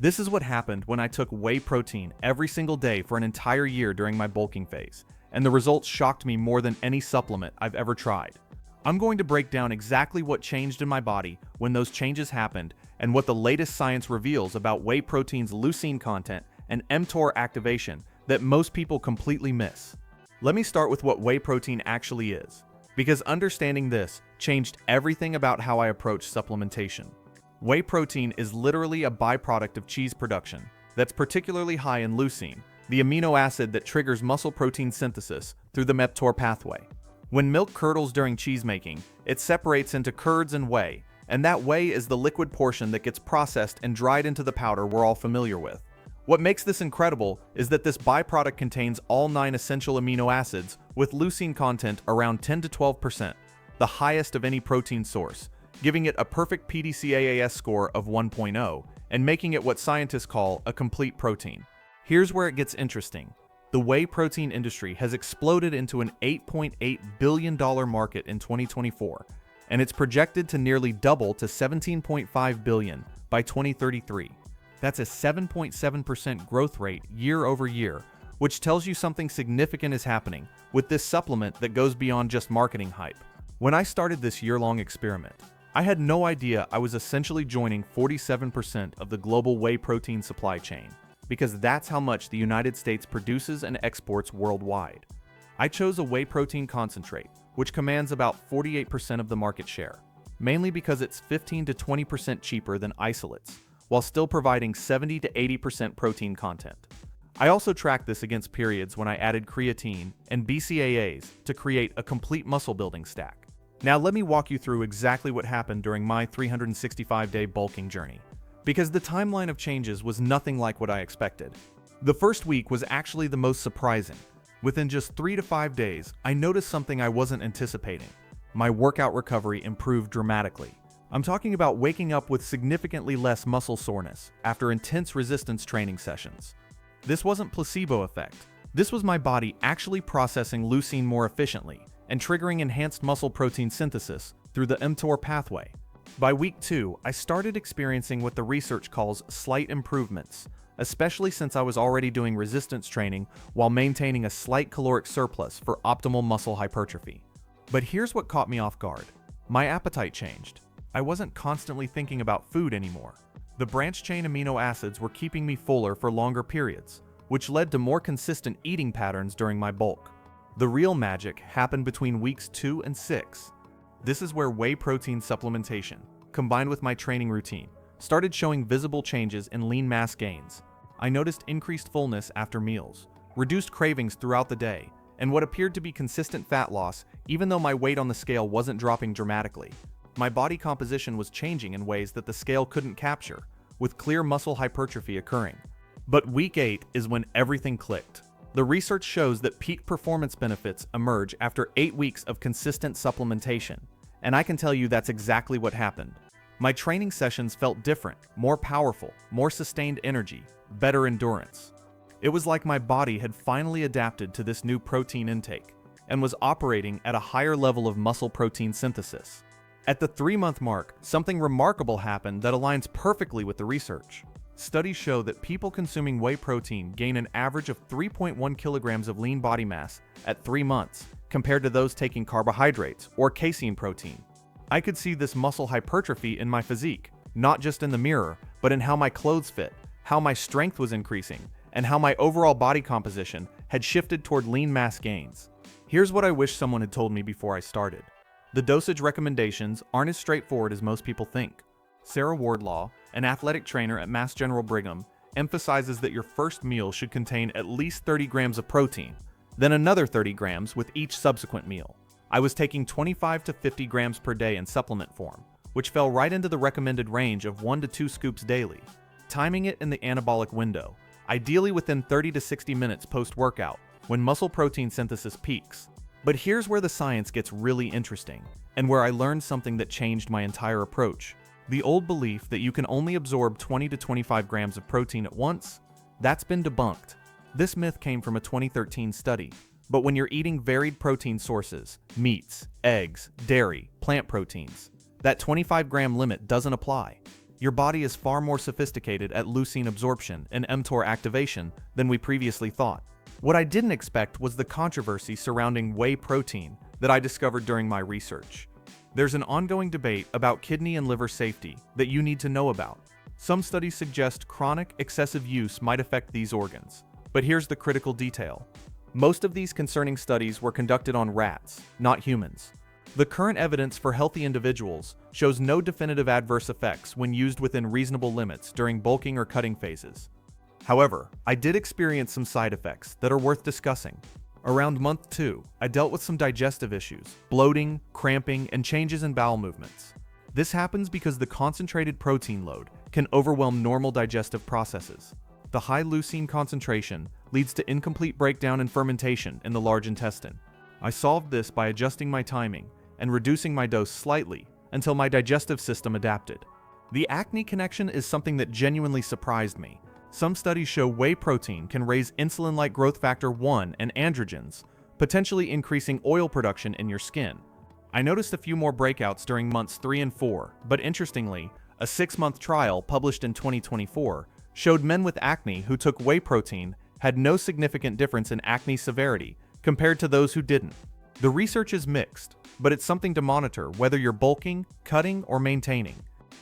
This is what happened when I took whey protein every single day for an entire year during my bulking phase, and the results shocked me more than any supplement I've ever tried. I'm going to break down exactly what changed in my body when those changes happened and what the latest science reveals about whey protein's leucine content and mTOR activation that most people completely miss. Let me start with what whey protein actually is, because understanding this changed everything about how I approach supplementation. Whey protein is literally a byproduct of cheese production that's particularly high in leucine, the amino acid that triggers muscle protein synthesis through the mTOR pathway. When milk curdles during cheese making, it separates into curds and whey, and that whey is the liquid portion that gets processed and dried into the powder we're all familiar with. What makes this incredible is that this byproduct contains all 9 essential amino acids with leucine content around 10 to 12%, the highest of any protein source, giving it a perfect PDCAAS score of 1.0 and making it what scientists call a complete protein. Here's where it gets interesting. The whey protein industry has exploded into an $8.8 billion market in 2024, and it's projected to nearly double to $17.5 billion by 2033. That's a 7.7% growth rate year over year, which tells you something significant is happening with this supplement that goes beyond just marketing hype. When I started this year-long experiment, I had no idea I was essentially joining 47% of the global whey protein supply chain, because that's how much the United States produces and exports worldwide. I chose a whey protein concentrate, which commands about 48% of the market share, mainly because it's 15 to 20% cheaper than isolates, while still providing 70 to 80% protein content. I also tracked this against periods when I added creatine and BCAAs to create a complete muscle building stack. Now let me walk you through exactly what happened during my 365-day bulking journey, because the timeline of changes was nothing like what I expected. The first week was actually the most surprising. Within just 3 to 5 days, I noticed something I wasn't anticipating. My workout recovery improved dramatically. I'm talking about waking up with significantly less muscle soreness after intense resistance training sessions. This wasn't placebo effect. This was my body actually processing leucine more efficiently and triggering enhanced muscle protein synthesis through the mTOR pathway. By week 2, I started experiencing what the research calls slight improvements, especially since I was already doing resistance training while maintaining a slight caloric surplus for optimal muscle hypertrophy. But here's what caught me off guard. My appetite changed. I wasn't constantly thinking about food anymore. The branched-chain amino acids were keeping me fuller for longer periods, which led to more consistent eating patterns during my bulk. The real magic happened between weeks 2 and 6. This is where whey protein supplementation, combined with my training routine, started showing visible changes in lean mass gains. I noticed increased fullness after meals, reduced cravings throughout the day, and what appeared to be consistent fat loss even though my weight on the scale wasn't dropping dramatically. My body composition was changing in ways that the scale couldn't capture, with clear muscle hypertrophy occurring. But week 8 is when everything clicked. The research shows that peak performance benefits emerge after 8 weeks of consistent supplementation, and I can tell you that's exactly what happened. My training sessions felt different, more powerful, more sustained energy, better endurance. It was like my body had finally adapted to this new protein intake and was operating at a higher level of muscle protein synthesis. At the 3-month mark, something remarkable happened that aligns perfectly with the research. Studies show that people consuming whey protein gain an average of 3.1 kilograms of lean body mass at 3 months, compared to those taking carbohydrates or casein protein. I could see this muscle hypertrophy in my physique, not just in the mirror, but in how my clothes fit, how my strength was increasing, and how my overall body composition had shifted toward lean mass gains. Here's what I wish someone had told me before I started. The dosage recommendations aren't as straightforward as most people think. Sarah Wardlaw, an athletic trainer at Mass General Brigham, emphasizes that your first meal should contain at least 30 grams of protein, then another 30 grams with each subsequent meal. I was taking 25 to 50 grams per day in supplement form, which fell right into the recommended range of 1 to 2 scoops daily, timing it in the anabolic window, ideally within 30 to 60 minutes post-workout, when muscle protein synthesis peaks. But here's where the science gets really interesting, and where I learned something that changed my entire approach. The old belief that you can only absorb 20 to 25 grams of protein at once, that's been debunked. This myth came from a 2013 study, but when you're eating varied protein sources, meats, eggs, dairy, plant proteins, that 25-gram limit doesn't apply. Your body is far more sophisticated at leucine absorption and mTOR activation than we previously thought. What I didn't expect was the controversy surrounding whey protein that I discovered during my research. There's an ongoing debate about kidney and liver safety that you need to know about. Some studies suggest chronic, excessive use might affect these organs. But here's the critical detail. Most of these concerning studies were conducted on rats, not humans. The current evidence for healthy individuals shows no definitive adverse effects when used within reasonable limits during bulking or cutting phases. However, I did experience some side effects that are worth discussing. Around month 2, I dealt with some digestive issues, bloating, cramping, and changes in bowel movements. This happens because the concentrated protein load can overwhelm normal digestive processes. The high leucine concentration leads to incomplete breakdown and fermentation in the large intestine. I solved this by adjusting my timing and reducing my dose slightly until my digestive system adapted. The acne connection is something that genuinely surprised me. Some studies show whey protein can raise insulin-like growth factor 1 and androgens, potentially increasing oil production in your skin. I noticed a few more breakouts during months 3 and 4, but interestingly, a 6-month trial published in 2024 showed men with acne who took whey protein had no significant difference in acne severity compared to those who didn't. The research is mixed, but it's something to monitor whether you're bulking, cutting, or maintaining.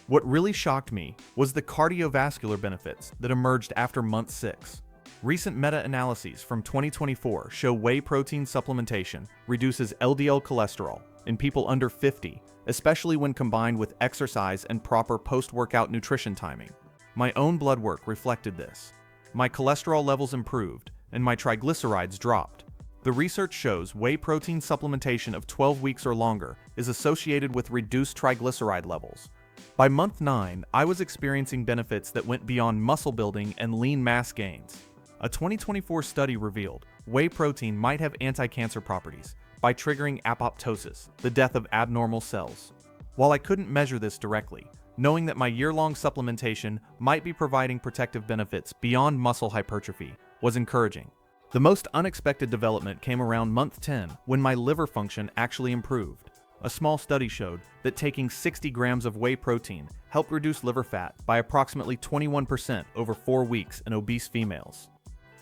What really shocked me was the cardiovascular benefits that emerged after month 6. Recent meta-analyses from 2024 show whey protein supplementation reduces LDL cholesterol in people under 50, especially when combined with exercise and proper post-workout nutrition timing. My own blood work reflected this. My cholesterol levels improved, and my triglycerides dropped. The research shows whey protein supplementation of 12 weeks or longer is associated with reduced triglyceride levels. By month 9, I was experiencing benefits that went beyond muscle building and lean mass gains. A 2024 study revealed whey protein might have anti-cancer properties by triggering apoptosis, the death of abnormal cells. While I couldn't measure this directly, knowing that my year-long supplementation might be providing protective benefits beyond muscle hypertrophy was encouraging. The most unexpected development came around month 10 when my liver function actually improved. A small study showed that taking 60 grams of whey protein helped reduce liver fat by approximately 21% over 4 weeks in obese females.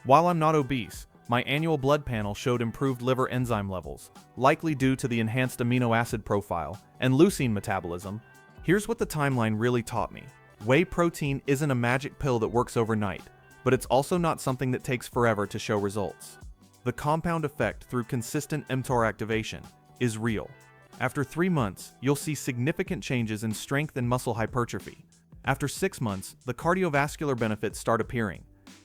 While I'm not obese, my annual blood panel showed improved liver enzyme levels, likely due to the enhanced amino acid profile and leucine metabolism. Here's what the timeline really taught me. Whey protein isn't a magic pill that works overnight, but it's also not something that takes forever to show results. The compound effect through consistent mTOR activation is real. After 3 months, you'll see significant changes in strength and muscle hypertrophy. After 6 months, the cardiovascular benefits start appearing.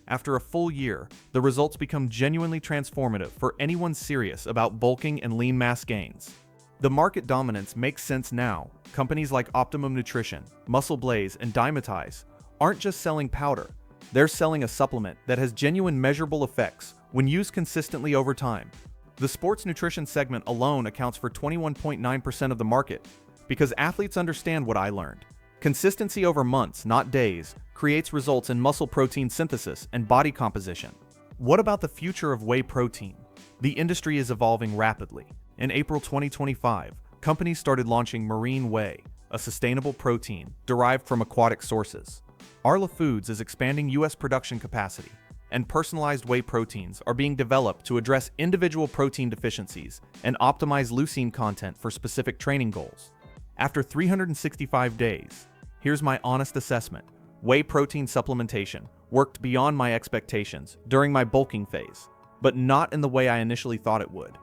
After a full year, the results become genuinely transformative for anyone serious about bulking and lean mass gains. The market dominance makes sense now. Companies like Optimum Nutrition, Muscle Blaze, and Dymatize aren't just selling powder. They're selling a supplement that has genuine measurable effects when used consistently over time. The sports nutrition segment alone accounts for 21.9% of the market because athletes understand what I learned. Consistency over months, not days, creates results in muscle protein synthesis and body composition. What about the future of whey protein? The industry is evolving rapidly. In April 2025, companies started launching marine whey, a sustainable protein derived from aquatic sources. Arla Foods is expanding U.S. production capacity, and personalized whey proteins are being developed to address individual protein deficiencies and optimize leucine content for specific training goals. After 365 days, here's my honest assessment. Whey protein supplementation worked beyond my expectations during my bulking phase, but not in the way I initially thought it would.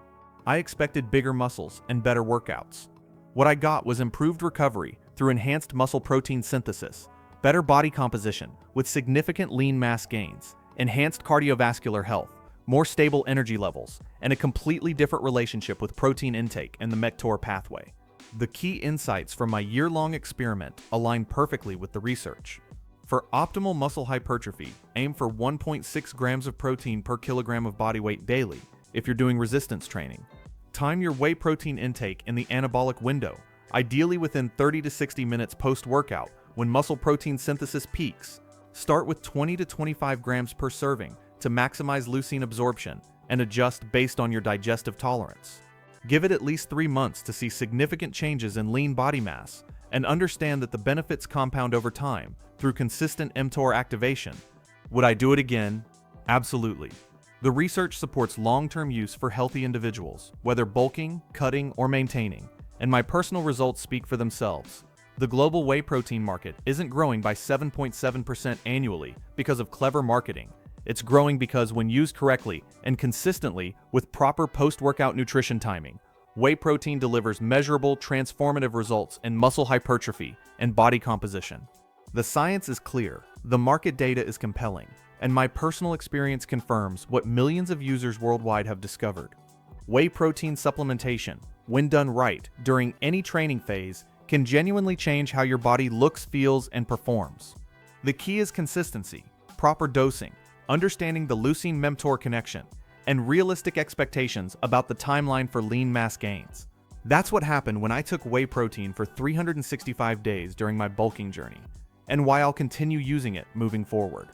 I expected bigger muscles and better workouts. What I got was improved recovery through enhanced muscle protein synthesis, better body composition with significant lean mass gains, enhanced cardiovascular health, more stable energy levels, and a completely different relationship with protein intake and the mTOR pathway. The key insights from my year-long experiment align perfectly with the research. For optimal muscle hypertrophy, aim for 1.6 grams of protein per kilogram of body weight daily if you're doing resistance training. Time your whey protein intake in the anabolic window, ideally within 30 to 60 minutes post-workout when muscle protein synthesis peaks. Start with 20 to 25 grams per serving to maximize leucine absorption and adjust based on your digestive tolerance. Give it at least 3 months to see significant changes in lean body mass, and understand that the benefits compound over time through consistent mTOR activation. Would I do it again? Absolutely. The research supports long-term use for healthy individuals, whether bulking, cutting, or maintaining, and my personal results speak for themselves. The global whey protein market isn't growing by 7.7% annually because of clever marketing. It's growing because when used correctly and consistently with proper post-workout nutrition timing, whey protein delivers measurable, transformative results in muscle hypertrophy and body composition. The science is clear, the market data is compelling, and my personal experience confirms what millions of users worldwide have discovered. Whey protein supplementation, when done right during any training phase, can genuinely change how your body looks, feels, and performs. The key is consistency, proper dosing, understanding the leucine-mTOR connection, and realistic expectations about the timeline for lean mass gains. That's what happened when I took whey protein for 365 days during my bulking journey, and why I'll continue using it moving forward.